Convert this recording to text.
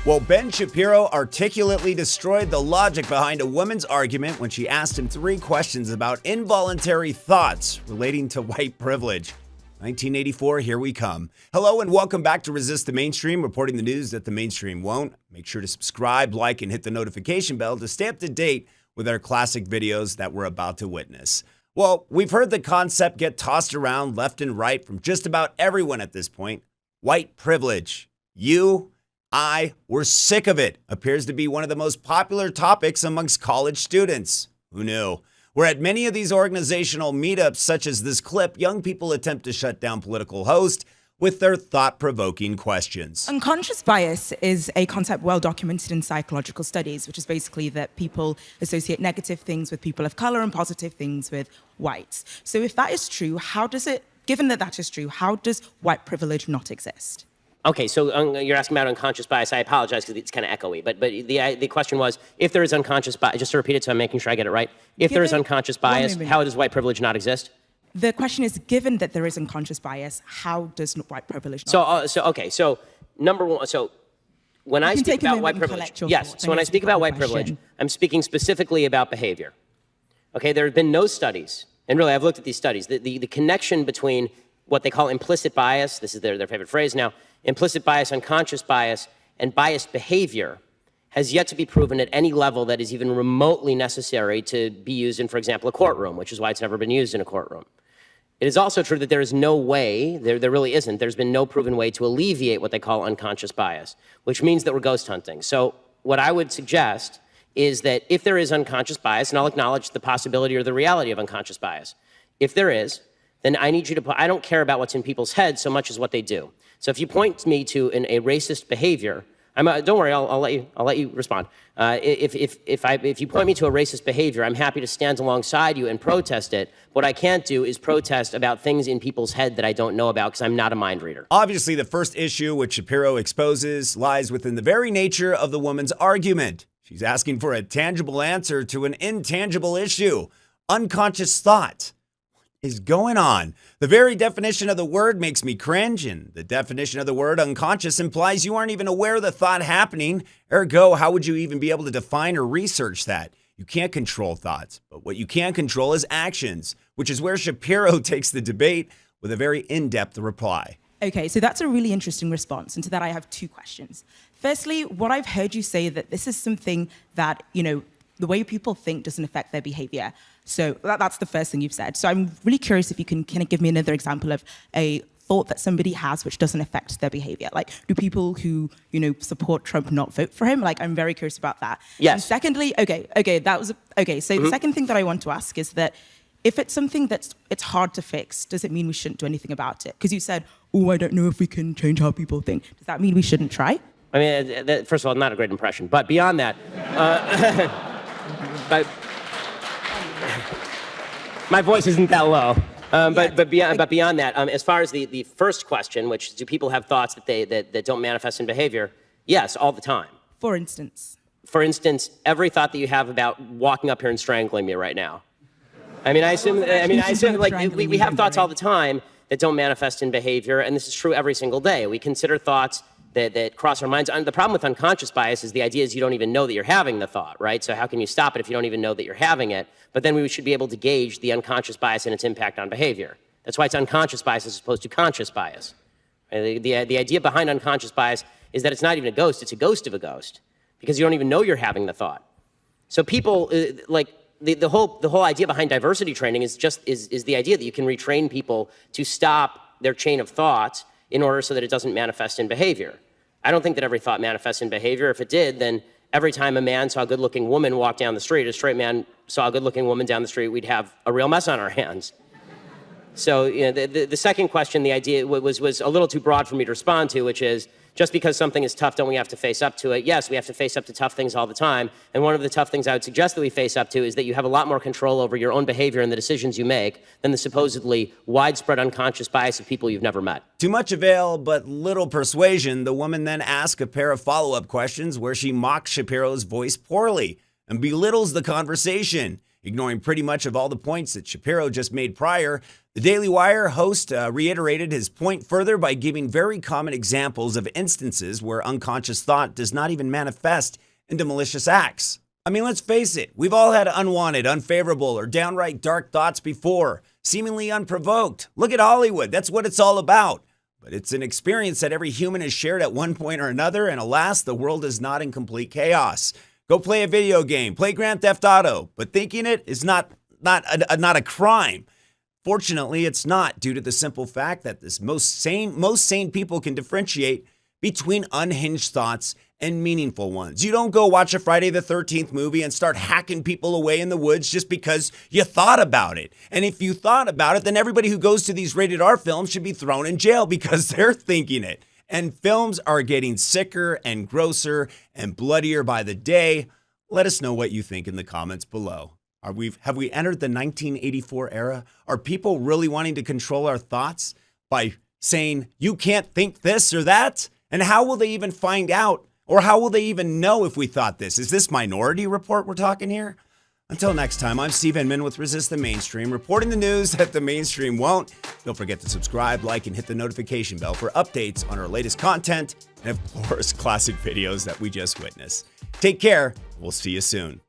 Well, Ben Shapiro articulately destroyed the logic behind a woman's argument when she asked him 3 questions about involuntary thoughts relating to white privilege. 1984, here we come. Hello and welcome back to Resist the Mainstream, reporting the news that the mainstream won't. Make sure to subscribe, like, and hit the notification bell to stay up to date with our classic videos that we're about to witness. Well, we've heard the concept get tossed around left and right from just about everyone at this point. White privilege. We're sick of it. Appears to be one of the most popular topics amongst college students. Who knew? We're at many of these organizational meetups, such as this clip, young people attempt to shut down political hosts with their thought-provoking questions. Unconscious bias is a concept well documented in psychological studies, which is basically that people associate negative things with people of color and positive things with whites. So if that is true, given that that is true, how does white privilege not exist? Okay, so you're asking about unconscious bias. I apologize because it's kind of echoey, but the question was, if there is unconscious bias, just to repeat it so I'm making sure I get it right, if there is unconscious bias, how does white privilege not exist? The question is, given that there is unconscious bias, how does white privilege not exist? So number one, so when I speak about white privilege, so when I speak about white privilege, I'm speaking specifically about behavior. Okay, there have been no studies, and really I've looked at these studies, the connection between what they call implicit bias, this is their favorite phrase now, implicit bias, unconscious bias, and biased behavior has yet to be proven at any level that is even remotely necessary to be used in, for example, a courtroom, which is why it's never been used in a courtroom. It is also true that there is no way, there really isn't, there's been no proven way to alleviate what they call unconscious bias, which means that we're ghost hunting. So what I would suggest is that if there is unconscious bias, and I'll acknowledge the possibility or the reality of unconscious bias, if there is, then I need you to I don't care about what's in people's heads so much as what they do. So if you point me to a racist behavior, don't worry, I'll let you respond. If you point me to a racist behavior, I'm happy to stand alongside you and protest it. What I can't do is protest about things in people's head that I don't know about because I'm not a mind reader. Obviously, the first issue which Shapiro exposes lies within the very nature of the woman's argument. She's asking for a tangible answer to an intangible issue, unconscious thought. Is going on? The very definition of the word makes me cringe, and the definition of the word unconscious implies you aren't even aware of the thought happening. Ergo, how would you even be able to define or research that? You can't control thoughts, but what you can control is actions, which is where Shapiro takes the debate with a very in-depth reply. Okay, so that's a really interesting response, and to that I have 2 questions. Firstly, what I've heard you say that this is something that, the way people think doesn't affect their behavior. So that's the first thing you've said. So I'm really curious if you can kind of give me another example of a thought that somebody has which doesn't affect their behavior. Like, do people who, support Trump not vote for him? Like, I'm very curious about that. Yes. And secondly, so the second thing that I want to ask is that if it's something it's hard to fix, does it mean we shouldn't do anything about it? Because you said, I don't know if we can change how people think. Does that mean we shouldn't try? I mean, first of all, not a great impression. But beyond that, but my voice isn't that low. But beyond that, as far as the first question, which is, do people have thoughts that don't manifest in behavior? Yes, all the time. For instance? For instance, every thought that you have about walking up here and strangling me right now. I assume like we have thoughts all the time that don't manifest in behavior, and this is true every single day. We consider thoughts that cross our minds. And the problem with unconscious bias is the idea is you don't even know that you're having the thought, right? So how can you stop it if you don't even know that you're having it? But then we should be able to gauge the unconscious bias and its impact on behavior. That's why it's unconscious bias as opposed to conscious bias. The idea behind unconscious bias is that it's not even a ghost, it's a ghost of a ghost, because you don't even know you're having the thought. So people, the whole idea behind diversity training is the idea that you can retrain people to stop their chain of thought in order so that it doesn't manifest in behavior. I don't think that every thought manifests in behavior. If it did, then every time a man saw a good-looking woman walk down the street, a straight man saw a good-looking woman down the street, we'd have a real mess on our hands. So the second question, the idea was a little too broad for me to respond to, which is, just because something is tough, don't we have to face up to it? Yes, we have to face up to tough things all the time. And one of the tough things I would suggest that we face up to is that you have a lot more control over your own behavior and the decisions you make than the supposedly widespread unconscious bias of people you've never met. To much avail, but little persuasion, the woman then asks a pair of follow-up questions where she mocks Shapiro's voice poorly and belittles the conversation. Ignoring pretty much of all the points that Shapiro just made prior, The Daily Wire host reiterated his point further by giving very common examples of instances where unconscious thought does not even manifest into malicious acts. I mean, let's face it, we've all had unwanted, unfavorable, or downright dark thoughts before, seemingly unprovoked. Look at Hollywood, that's what it's all about. But it's an experience that every human has shared at one point or another, and alas, the world is not in complete chaos. Go play a video game, play Grand Theft Auto, but thinking it is not a crime. Fortunately, it's not, due to the simple fact that most sane people can differentiate between unhinged thoughts and meaningful ones. You don't go watch a Friday the 13th movie and start hacking people away in the woods just because you thought about it. And if you thought about it, then everybody who goes to these rated R films should be thrown in jail because they're thinking it. And films are getting sicker and grosser and bloodier by the day. Let us know what you think in the comments below. Have we entered the 1984 era? Are people really wanting to control our thoughts by saying, you can't think this or that? And how will they even find out? Or how will they even know if we thought this? Is this Minority Report we're talking here? Until next time, I'm Steve Inman with Resist the Mainstream, reporting the news that the mainstream won't. Don't forget to subscribe, like, and hit the notification bell for updates on our latest content and, of course, classic videos that we just witnessed. Take care. We'll see you soon.